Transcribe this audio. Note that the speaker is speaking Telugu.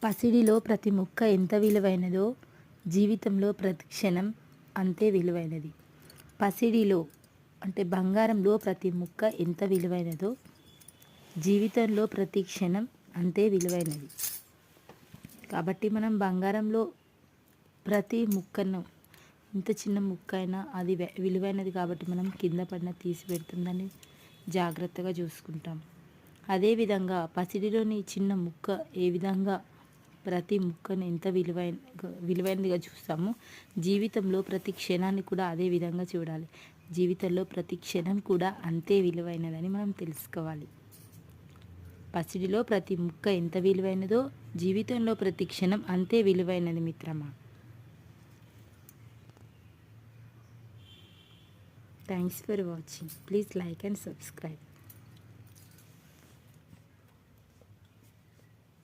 పసిడిలో ప్రతి ముక్క ఎంత విలువైనదో జీవితంలో ప్రతి క్షణం అంతే విలువైనది. పసిడిలో అంటే బంగారంలో ప్రతి ముక్క ఎంత విలువైనదో జీవితంలో ప్రతి క్షణం అంతే విలువైనది. కాబట్టి మనం బంగారంలో ప్రతి ముక్కను, ఇంత చిన్న ముక్క అయినా అది విలువైనది కాబట్టి మనం కింద పడిన తీసి పెడుతుందని జాగ్రత్తగా చూసుకుంటాం. అదేవిధంగా పసిడిలోని చిన్న ముక్క ఏ విధంగా ప్రతి ముక్కను ఎంత విలువైనదిగా చూస్తామో జీవితంలో ప్రతి క్షణాన్ని కూడా అదే విధంగా చూడాలి. జీవితంలో ప్రతి క్షణం కూడా అంతే విలువైనదని మనం తెలుసుకోవాలి. పసిడిలో ప్రతి ముక్క ఎంత విలువైనదో జీవితంలో ప్రతి క్షణం అంతే విలువైనది మిత్రమా. Thanks for watching. Please like and subscribe.